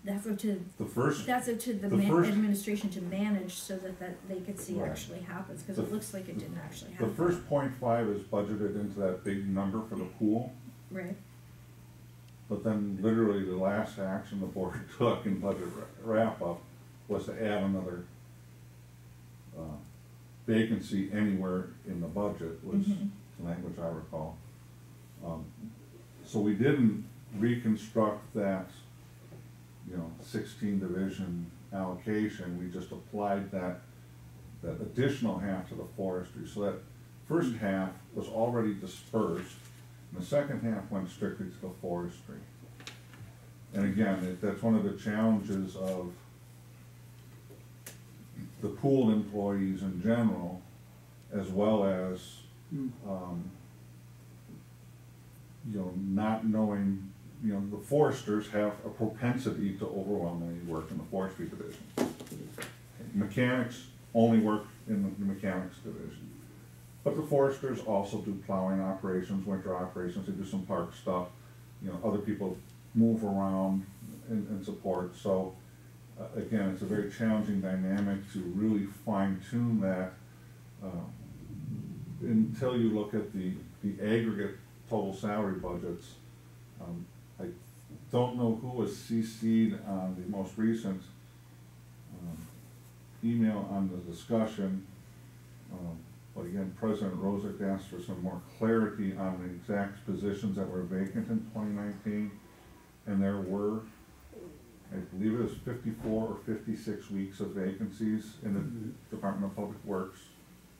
That's up to The first, that's up to the administration to manage so that that vacancy Right. actually happens, because it looks like it didn't actually the happen. first 0.5 is budgeted into that big number for the pool, Right. but then literally the last action the board took in budget wrap-up was to add another vacancy anywhere in the budget, was the language I recall. So we didn't reconstruct that, 16 division allocation. We just applied that additional half to the forestry. So that first half was already dispersed, and the second half went strictly to the forestry. And again, that's one of the challenges of the pool employees in general, as well as, not knowing, the foresters have a propensity to overwhelmingly work in the forestry division. Mechanics only work in the mechanics division. But the foresters also do plowing operations, winter operations, they do some park stuff. Other people move around and support. So again, it's a very challenging dynamic to really fine tune that until you look at the aggregate total salary budgets. I don't know who was CC'd on the most recent email on the discussion, but again, President Rosick asked for some more clarity on the exact positions that were vacant in 2019, and there were, I believe it was 54 or 56 weeks of vacancies in the Department of Public Works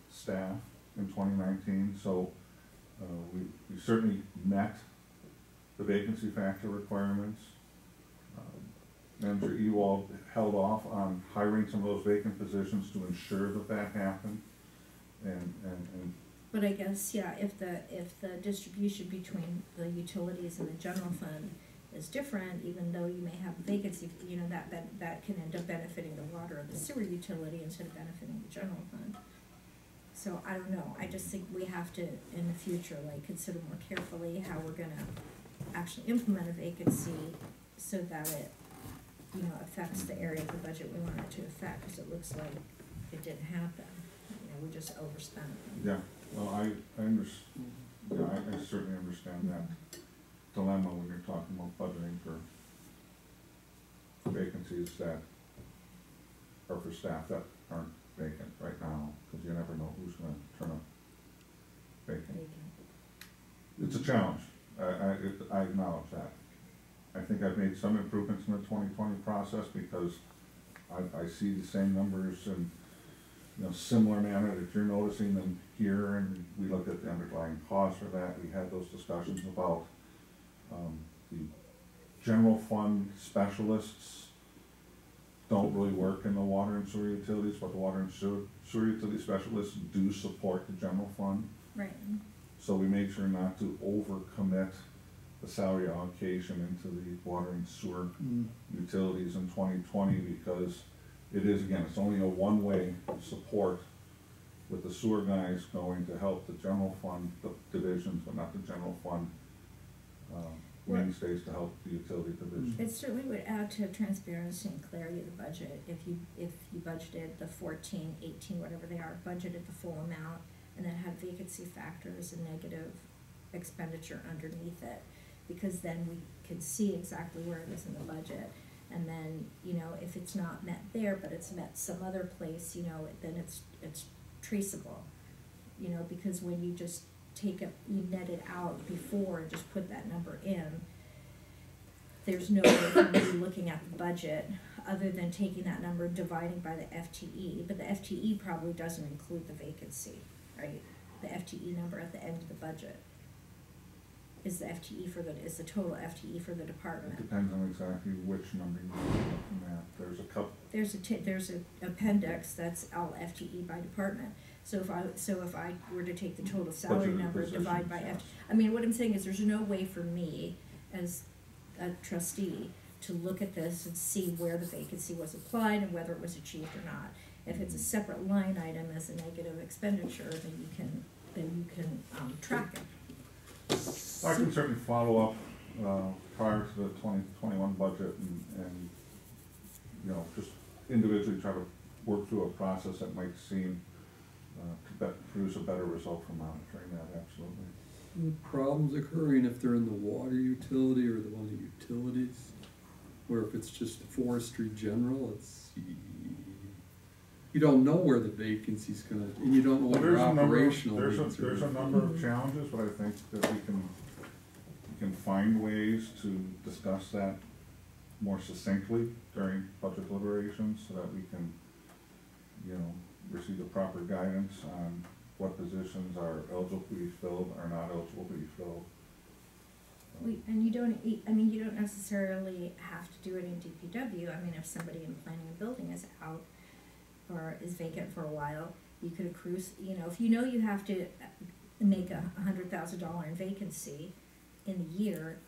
staff in 2019, so we certainly met the vacancy factor requirements. Manager Ewald held off on hiring some of those vacant positions to ensure that happened. But I guess, yeah, if the distribution between the utilities and the general fund is different, even though you may have vacancy, that can end up benefiting the water or the sewer utility instead of benefiting the general fund. So I don't know, I just think we have to, in the future, consider more carefully how we're gonna actually implement a vacancy so that it, affects the area of the budget we want it to affect, because it looks like it didn't happen. We just overspent. Yeah, well, I certainly understand that dilemma when you're talking about budgeting for vacancies that are for staff that aren't vacant right now, because you never know who's going to turn up vacant. It's a challenge. I acknowledge that. I think I've made some improvements in the 2020 process because I see the same numbers in similar manner that you're noticing them here, and we looked at the underlying cause for that. We had those discussions about the general fund specialists don't really work in the water and sewer utilities, but the water and sewer utility specialists do support the general fund. Right. So we made sure not to overcommit the salary allocation into the water and sewer utilities in 2020, because it is, again, it's only a one-way support, with the sewer guys going to help the general fund divisions, but not the general fund mainstays to help the utility division. It certainly would add to transparency and clarity of the budget if you budgeted the 14, 18, whatever they are, budgeted the full amount, and then had vacancy factors and negative expenditure underneath it, because then we could see exactly where it is in the budget. And then, if it's not met there, but it's met some other place, then it's traceable, because when you just you net it out before and just put that number in, there's no way for me looking at the budget other than taking that number, dividing by the FTE, but the FTE probably doesn't include the vacancy, right? The FTE number at the end of the budget is the is the total FTE for the department. It depends on exactly which number you're looking at. There's a couple. There's an appendix that's all FTE by department. So if I were to take the total salary number, divide by FTE, I mean, what I'm saying is there's no way for me as a trustee to look at this and see where the vacancy was applied and whether it was achieved or not. If it's a separate line item as a negative expenditure, then you can track it. I can certainly follow up prior to the 2021 budget and just individually try to work through a process that might seem produce a better result from monitoring that, absolutely. The problems occurring if they're in the water utility or the one of the utilities, or if it's just forestry general, you don't know where the vacancy's gonna, and you don't know what your operational needs are. There's a number of challenges, but I think that we can find ways to discuss that more succinctly during budget deliberations so that we can, receive the proper guidance on what positions are eligible to be filled or not eligible to be filled. And you don't necessarily have to do it in DPW. I mean, if somebody in planning and building is out or is vacant for a while, you could accrue, if you have to make $100,000 in vacancy in a year,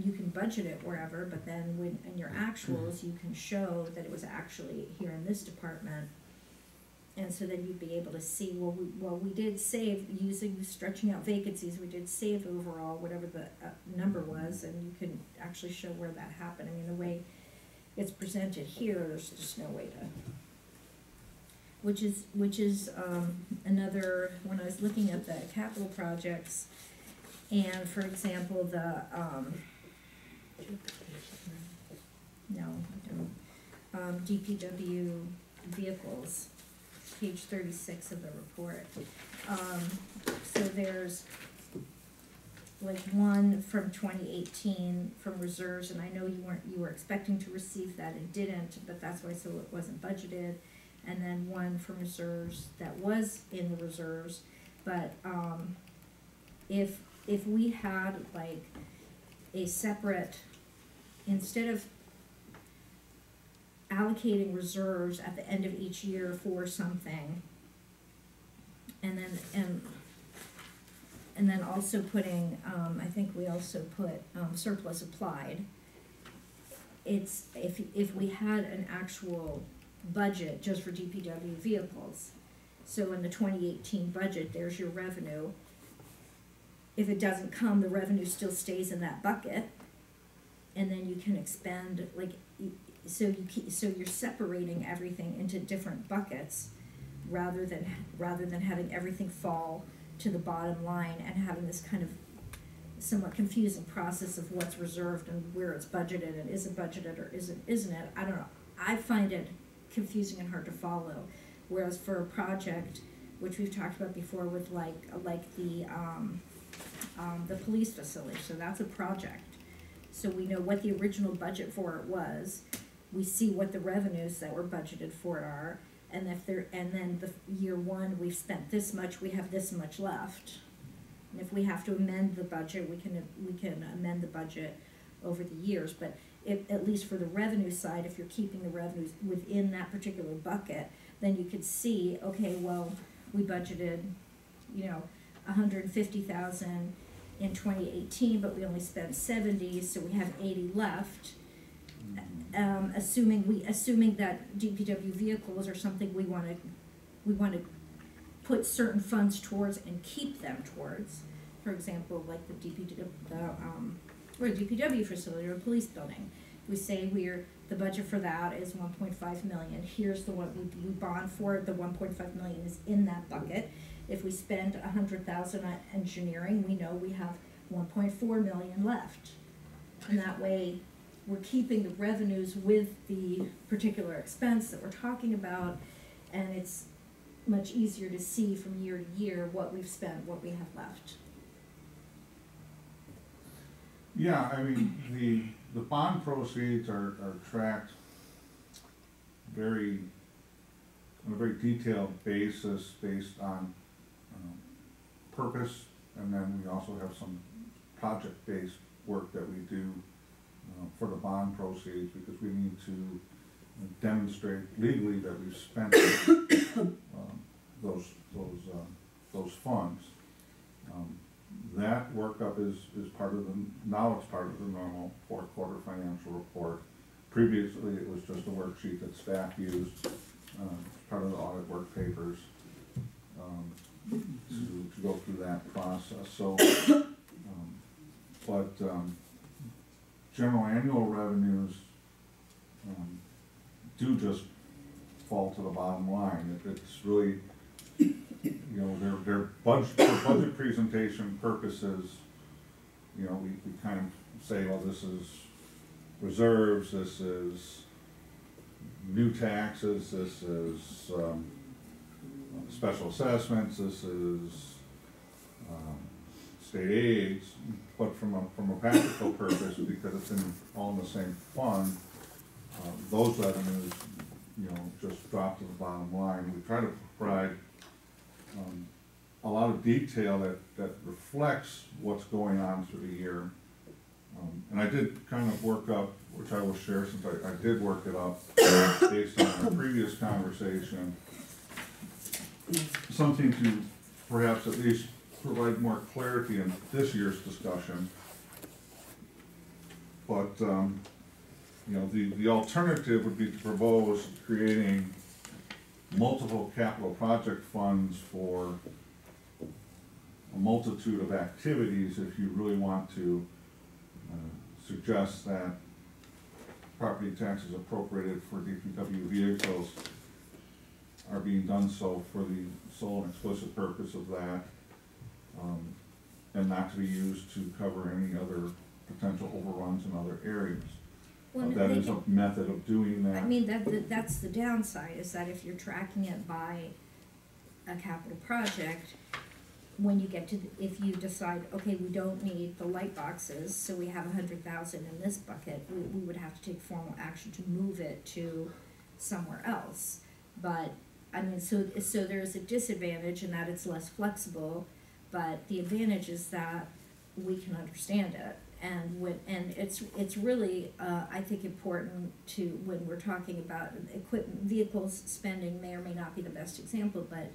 you can budget it wherever, but then when in your actuals, you can show that it was actually here in this department. And so then you'd be able to see, we did save, stretching out vacancies, we did save overall, whatever the number was, and you can actually show where that happened. I mean, the way it's presented here, there's just no way to, which is another, when I was looking at the capital projects, and for example, DPW vehicles, page 36 of the report. So there's like one from 2018 from reserves, and I know you were expecting to receive that and didn't, but that's why, so it wasn't budgeted. And then one from reserves that was in the reserves, but if we had like a separate, instead of allocating reserves at the end of each year for something, and then also putting, I think we also put surplus applied. It's if we had an actual budget just for DPW vehicles, so in the 2018 budget, there's your revenue. If it doesn't come, the revenue still stays in that bucket, and then you can expend, so you're separating everything into different buckets, rather than having everything fall to the bottom line and having this kind of somewhat confusing process of what's reserved and where it's budgeted and is it budgeted or isn't it. I don't know. I find it confusing and hard to follow. Whereas for a project, which we've talked about before, with like the police facility, so that's a project. So we know what the original budget for it was. We see what the revenues that were budgeted for it are, and then the year one we've spent this much, we have this much left. And if we have to amend the budget, we can amend the budget over the years. But at least for the revenue side, if you're keeping the revenues within that particular bucket, then you could see, okay, well, we budgeted, $150,000 in 2018, but we only spent 70, so we have 80 left. Assuming that DPW vehicles are something we want to put certain funds towards and keep them towards. For example, like the DPW facility or police building. We say the budget for that is 1.5 million. Here's the one we bond for. The 1.5 million is in that bucket. If we spend 100,000 on engineering, we know we have 1.4 million left, and that way we're keeping the revenues with the particular expense that we're talking about, and it's much easier to see from year to year what we've spent, what we have left. Yeah, I mean, the bond proceeds are tracked on a very detailed basis based on purpose, and then we also have some project-based work that we do for the bond proceeds, because we need to demonstrate legally that we've spent those funds. That workup is part of it's part of the normal fourth quarter financial report. Previously, it was just a worksheet that staff used as part of the audit work papers to go through that process. So, general annual revenues do just fall to the bottom line. It's really, you know, they're budget, for budget presentation purposes, you know, we kind of say, well, this is reserves, this is new taxes, this is, special assessments, this is, state aids, but from a practical purpose, because it's all in the same fund, those revenues, you know, just drop to the bottom line. We try to provide a lot of detail that reflects what's going on through the year. And I did kind of work up, which I will share since I did work it up based on our previous conversation, something to perhaps at least provide more clarity in this year's discussion. But, you know, the alternative would be to propose creating multiple capital project funds for a multitude of activities if you really want to suggest that property taxes appropriated for DPW vehicles are being done so for the sole and explicit purpose of that, and not to be used to cover any other potential overruns in other areas. Well, That is a method of doing that. I mean, that's the downside, is that if you're tracking it by a capital project, when you get to, if you decide, okay, we don't need the light boxes, so we have 100,000 in this bucket, we would have to take formal action to move it to somewhere else. But, I mean, so there's a disadvantage in that it's less flexible, but the advantage is that we can understand it. And it's really, I think, important to, when we're talking about equipment, vehicles spending may or may not be the best example, but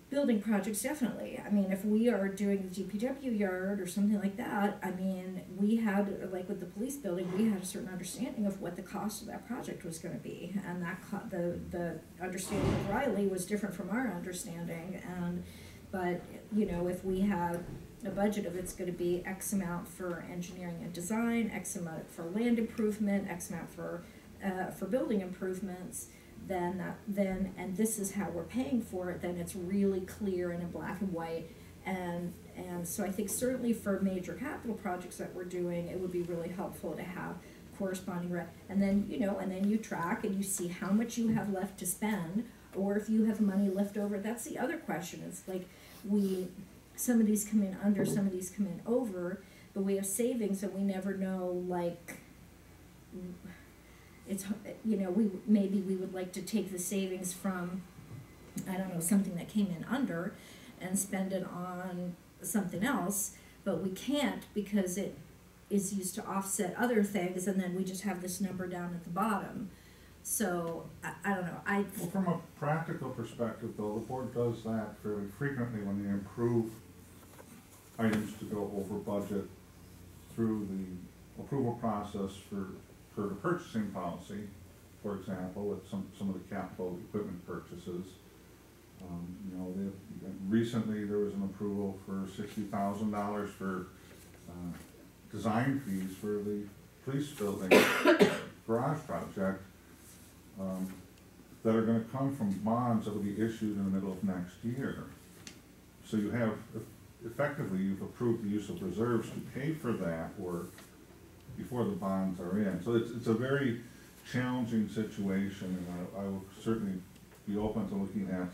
building projects, definitely. I mean, if we are doing the DPW yard or something like that, I mean, we had, like with the police building, we had a certain understanding of what the cost of that project was gonna be. And that, the understanding of Riley was different from our understanding. But, you know, if we have a budget of it's gonna be X amount for engineering and design, X amount for land improvement, X amount for building improvements, then and this is how we're paying for it, then it's really clear and in black and white. And so I think certainly for major capital projects that we're doing, it would be really helpful to have corresponding and then, you know, and then you track and you see how much you have left to spend, or if you have money left over. That's the other question. It's like some of these come in under, some of these come in over, but we have savings and we never know, like, it's, you know, maybe we would like to take the savings from, I don't know, something that came in under and spend it on something else, but we can't because it is used to offset other things, and then we just have this number down at the bottom. So, I don't know, Well, from a practical perspective though, the board does that fairly frequently when they improve items to go over budget through the approval process for the purchasing policy, for example, with some of the capital equipment purchases. You know, recently there was an approval for $60,000 for design fees for the police building garage project that are gonna come from bonds that will be issued in the middle of next year. So you have, effectively, you've approved the use of reserves to pay for that work before the bonds are in. So it's a very challenging situation, and I will certainly be open to looking at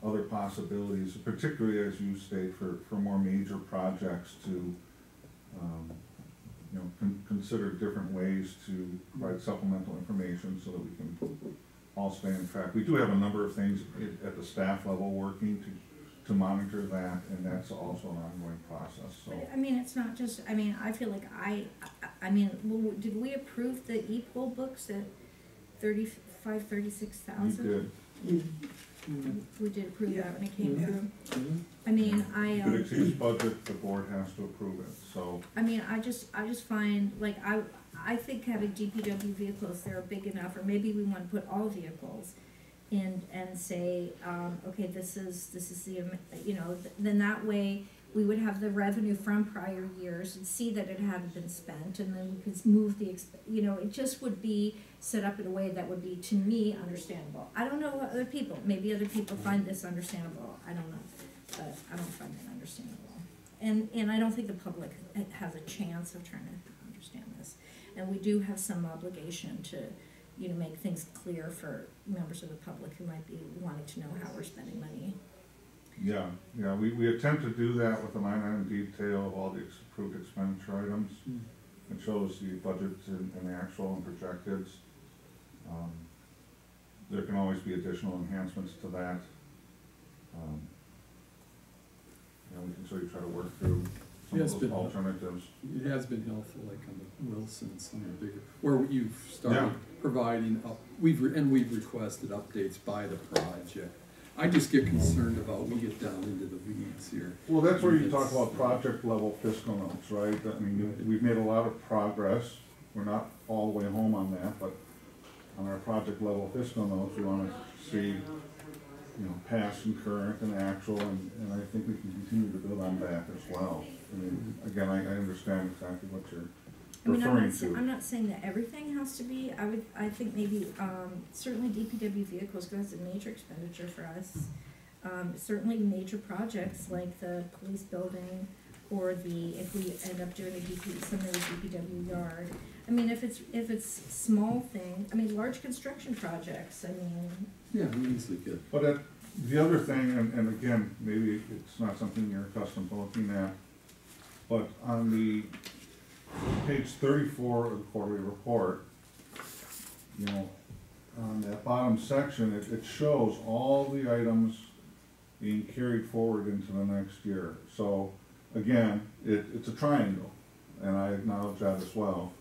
other possibilities, particularly as you state, for more major projects to you know, consider different ways to provide supplemental information so that we can all stay on track. We do have a number of things at the staff level working to monitor that, and that's also an ongoing process, so. But, I mean, it's not just, I mean, I feel like I mean, did we approve the e-poll books at 36,000? You did. We did approve that when it came through. Mhm. I mean, If it exceeds budget, the board has to approve it, so. I mean, I just find, like, I think having DPW vehicles, they're big enough, or maybe we want to put all vehicles in and say, okay, this is the, you know, then that way we would have the revenue from prior years and see that it hadn't been spent, and then we could move the, you know, it just would be set up in a way that would be, to me, understandable. I don't know what other people, maybe other people find this understandable, I don't know, but I don't find it understandable. And I don't think the public has a chance of trying to understand this. And we do have some obligation to, you know, make things clear for members of the public who might be wanting to know how we're spending money. Yeah, we attempt to do that with a line item detail of all the approved expenditure items. It shows the budgets and the actual and projected. There can always be additional enhancements to that. We can sort of try to work through some of those alternatives. It has been helpful, like on the Wilson and some of the bigger, where you've started providing we've requested updates by the project. I just get concerned about we get down into the weeds here. Well, that's where you talk about project level fiscal notes, right? I mean, we've made a lot of progress. We're not all the way home on that, but on our project level fiscal notes, we want to see, you know, past and current and actual, and I think we can continue to build on that as well. I mean, again, I understand exactly what you're referring to. I'm not saying that everything has to be. I think maybe, certainly DPW vehicles goes a major expenditure for us. Certainly major projects like the police building, or if we end up doing some of the DPW yard. I mean, if it's small thing, I mean, large construction projects, I mean. Yeah, we easily could. But the other thing, and again, maybe it's not something you're accustomed to looking at, but on the page 34 of the quarterly report, you know, on that bottom section, it shows all the items being carried forward into the next year. So again, it's a triangle, and I acknowledge that as well.